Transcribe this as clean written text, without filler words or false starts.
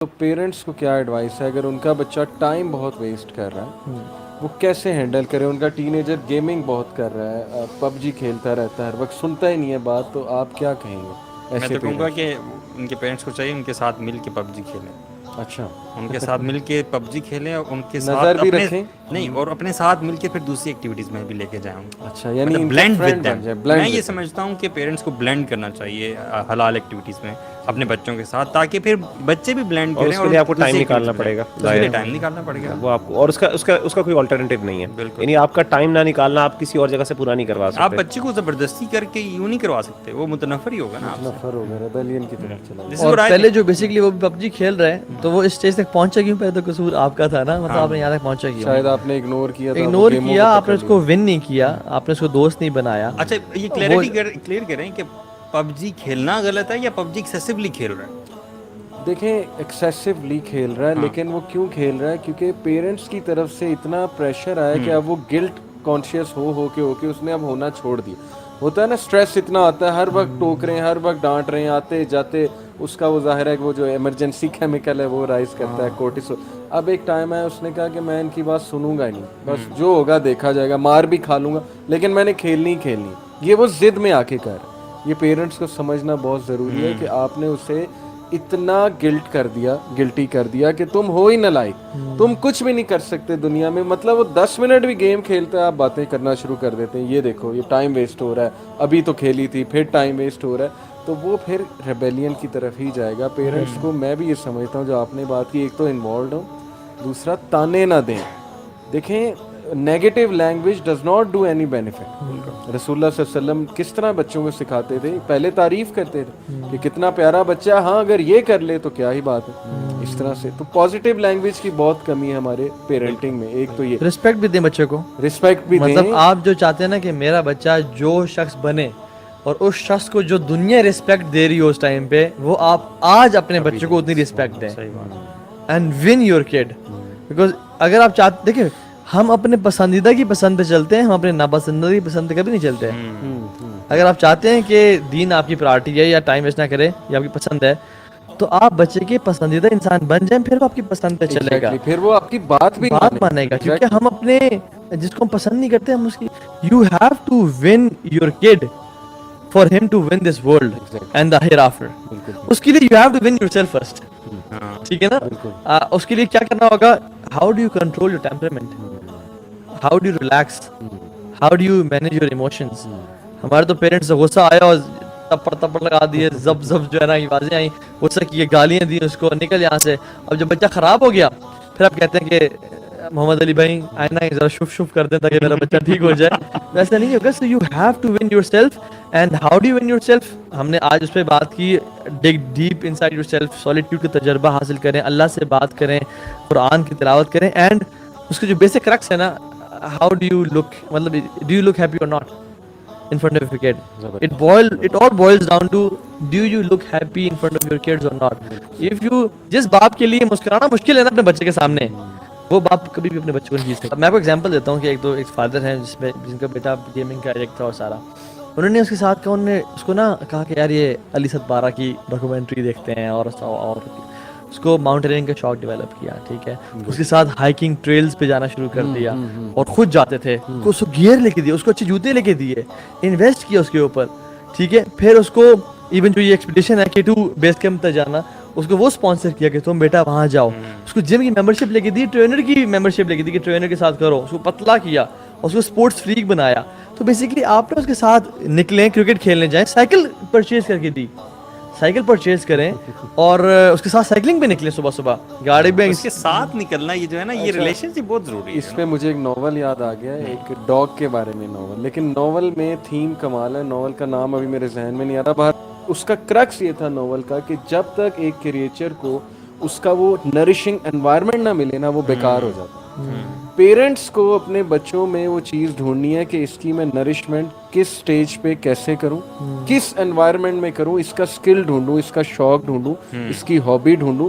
تو پیرنٹس کو کیا ایڈوائس ہے اگر ان کا بچہ ٹائم بہت ویسٹ کر رہا ہے وہ کیسے ہینڈل کرے؟ ان کا ٹین ایجر گیمنگ بہت کر رہا ہے، پب جی کھیلتا رہتا ہے ہر وقت، سنتا ہی نہیں ہے بات، تو آپ کیا کہیں گے میں ایسے تو کہوں گا پیرنٹس؟ کہ ان کے پیرنٹس کو چاہیے ان کے ساتھ مل کے پب جی کھیلیں، اچھا ان کے ساتھ مل کے پب جی کھیلیں، اور ان کے نظر ساتھ بھی اپنے رکھیں۔ نہیں اور اپنے ساتھ مل کے پھر دوسری ایکٹیویٹیز میں بھی لے کے جائیں، اچھا یعنی مطلب ان کا بلینڈ ود فرینڈ دیم۔ بن جائے، میں بلینڈ یہ ود دیم۔ سمجھتا ہوں کہ پیرنٹس کو بلینڈ کرنا چاہیے حلال ایکٹیویٹیز میں اپنے بچوں کے ساتھ، تاکہ پھر بچے بھی بلینڈ اور کریں اس کے اور لیے آپ کو ٹائم دوسری نکالنا ایکٹیویٹیز میں جائیں۔ پڑے گا، اس کے ظاہر لیے ہے ٹائم نکالنا پڑے گا، وہ آپ کو، اور اس کا کوئی آلٹرنیٹو نہیں ہے، بالکل۔ یعنی آپ کا ٹائم نہ نکالنا آپ کسی اور جگہ سے پورا نہیں کروا آپ سکتے۔ بچے کو زبردستی کر کے یوں نہیں کروا سکتے، وہ متنفر ہی ہوگا نا آپ سے۔ متنفر ہو گئے، ریبیلین کی طرف چلا دس از گیا۔ اور واٹ آئی پہلے جو تھنک۔ بیسکلی وہ پب جی کھیل رہے ہیں تو وہ اس اسٹیج تک پہنچا کیوں؟ پہلے تو قصور آپ کا تھا نا، مطلب ہاں آپ نے یہاں تک پہنچا کیوں؟ شاید آپ نے اگنور کیا تھا، وہ اگنور گیموں کیا، کو آپ نے پکڑ اس لیا۔ کو ون نہیں کیا، آپ نے اس کو دوست نہیں بنایا۔ اچھا یہ وہ کلیئر کریں کہ پب جی کھیلنا غلط ہے یا پب جی ایکسیسولی کھیل رہا ہے؟ دیکھیں ایکسیسولی کھیل رہا ہے، ہاں لیکن وہ کیوں کھیل رہا ہے؟ کیونکہ پیرنٹس کی طرف سے اتنا پریشر آیا کہ اب وہ گلٹ کانشیس ہو کے اس نے اب ہونا چھوڑ دیا۔ ہوتا ہے نا اسٹریس اتنا آتا ہے، ہر وقت ٹوک رہے ہیں، ہر وقت ڈانٹ رہے ہیں، آتے جاتے اس کا وہ ظاہر ہے کہ وہ جو ایمرجنسی کیمیکل ہے وہ رائز کرتا ہے، کورٹیسول۔ اب ایک ٹائم ہے اس نے کہا کہ میں ان کی بات سنوں گا ہی نہیں، بس جو ہوگا دیکھا جائے گا، مار بھی کھا لوں گا لیکن میں نے کھیلنی ہی کھیلنی۔ یہ وہ ضد میں آ کے کر رہا ہے۔ یہ پیرنٹس کو سمجھنا بہت ضروری ہے کہ آپ نے اسے اتنا گلٹی کر دیا کہ تم ہو ہی نہ لائق، تم کچھ بھی نہیں کر سکتے دنیا میں۔ مطلب وہ 10 منٹ بھی گیم کھیلتا ہے، آپ باتیں کرنا شروع کر دیتے ہیں، یہ دیکھو یہ ٹائم ویسٹ ہو رہا ہے، ابھی تو کھیلی تھی پھر ٹائم ویسٹ ہو رہا ہے، تو وہ پھر ریبیلین کی طرف ہی جائے گا۔ پیرنٹس کو میں بھی یہ سمجھتا ہوں جو آپ نے بات کی، ایک تو انوالوڈ ہوں، دوسرا تانے نہ دیں۔ دیکھیں negative language does not do any benefit. رسول اللہ صلی اللہ علیہ وسلم کس طرح بچوں کو سکھاتے تھے؟ پہلے تعریف کرتے تھے کہ کتنا پیارا بچہ، ہاں اگر یہ کر لے تو کیا ہی بات ہے، اس طرح سے۔ تو پازیٹیو لینگویج کی بہت کمی ہے ہمارے پیرنٹنگ میں۔ ایک تو یہ رسپیکٹ بھی دیں بچے کو، رسپیکٹ بھی مطلب دیں۔ آپ جو چاہتے ہیں نا کہ میرا بچہ جو شخص بنے اور اس شخص کو جو دنیا رسپیکٹ دے رہی ہو اس ٹائم پہ، وہ آپ آج اپنے بچے کو اتنی رسپیکٹ دیں، صحیح بات ہے۔ And one your could. Because اگر آپ چاہتے، دیکھیں ہم اپنے پسندیدہ کی پسند پہ چلتے ہیں، ہم اپنے ناپسندیدہ کی پسند پہ کبھی نہیں چلتے۔ اگر آپ چاہتے ہیں کہ دین آپ کی پرائرٹی ہے یا ٹائم ویسٹ نہ کرے یا آپ کی پسند ہے، تو آپ بچے کے پسندیدہ انسان بن جائیں، پھر وہ آپ کی پسند پہ چلے گا، ایگزیکٹلی، پھر وہ آپ کی بات بھی مانے گا۔ کیونکہ ہم اپنے جس کو ہم پسند نہیں کرتے، ہم اس کی you have to win your kid for him to win this world and the ہیئر آفٹر۔ اس کے لیے you have to win yourself first, ٹھیک ہے نا؟ اس کے لیے کیا کرنا ہوگا؟ How do you control your temperament, how do you relax, how do you manage your emotions. ہمارے تو پیرنٹس سے غصہ آیا اور تپڑ لگا دیے، زب جو ہے نا آوازیں آئیں، غصہ کیے، گالیاں دی اس کو، نکل یہاں سے۔ اب جب بچہ خراب ہو گیا پھر آپ کہتے ہیں کہ محمد علی بھائی آئینہ ذرا شف کر دیں تاکہ میرا بچہ ٹھیک ہو جائے۔ ویسا نہیں ہوگا۔ So you have to win yourself, and how do you win yourself? ہم نے آج اس پہ بات کی، dig deep inside yourself, solitude کا تجربہ حاصل کریں، اللہ سے بات کریں، قرآن کی تلاوت کریں، اینڈ اس کے جو بیسک کرکس ہے نا، ہاؤ ڈو یو لک، مطلب ڈو یو لک ہیپی اور not in front of your kid. It all boils down to do you look happy in front of your kids or not. If you جس باپ کے لیے مسکرانا مشکل ہے نا اپنے بچے کے سامنے، وہ باپ کبھی بھی اپنے بچے کو نہیں جیت سکتا۔ میں آپ کو ایگزامپل دیتا ہوں کہ ایک فادر ہیں جن کا بیٹا گیمنگ کا ایڈکٹ تھا اور سارا، انہوں نے اس کے ساتھ کہا، انہوں نے اس کو نا کہا کہ یار یہ علی ست بارہ کی ڈاکومنٹری دیکھتے ہیں، اور اس کو ماؤنٹینئرنگ کا شوق ڈیولپ کیا، ٹھیک ہے، اس کے ساتھ ہائکنگ ٹریلز پہ جانا شروع کر دیا اور خود جاتے تھے، اس کو گیئر لے کے دیے، اس کو اچھے جوتے لے کے دیے، انویسٹ کیا اس کے اوپر، ٹھیک ہے۔ پھر اس کو ایون جو یہ ایکسپیڈیشن ہے K2 بیس کیمپ تک جانا، اس کو وہ اسپانسر کیا کہ تم بیٹا وہاں جاؤ، اس کو جم کی ممبرشپ لے کے دی، ٹرینر کی ممبرشپ لے کے دی کہ ٹرینر کے ساتھ کرو، اس کو پتلا کیا، اس کو اسپورٹس فریک بنایا۔ تو بیسیکلی آپ نے اس کے ساتھ نکلیں، کرکٹ کھیلنے جائیں، سائیکل پرچیز کر کے دی، سائیکل پرچیز کریں اور اس کے ساتھ سائیکلنگ پہ نکلیں، صبح صبح گاڑی پہ اس کے ساتھ نکلنا، یہ جو ہے نا یہ ریلیشن شپ بہت ضروری ہے۔ اس پہ مجھے ایک ناول یاد آ گیا، ایک ڈاگ کے بارے میں ناول، لیکن ناول میں تھیم کمال ہے، ناول کا نام ابھی میرے ذہن میں نہیں آ رہا، باہر اس کا کرکس یہ تھا ناول کا کہ جب تک ایک کریچر کو اس کا وہ نرشنگ انوائرمنٹ نہ ملے نا، وہ بیکار ہو جاتا۔ پیرنٹس کو اپنے بچوں میں وہ چیز ڈھونڈنی ہے کہ اس کی میں نرشمنٹ کس سٹیج پہ کیسے کروں، کس انوائرمنٹ میں کروں، اس کا سکل ڈھونڈوں، اس کا شوق ڈھونڈوں، اس کی ہابی ڈھونڈوں،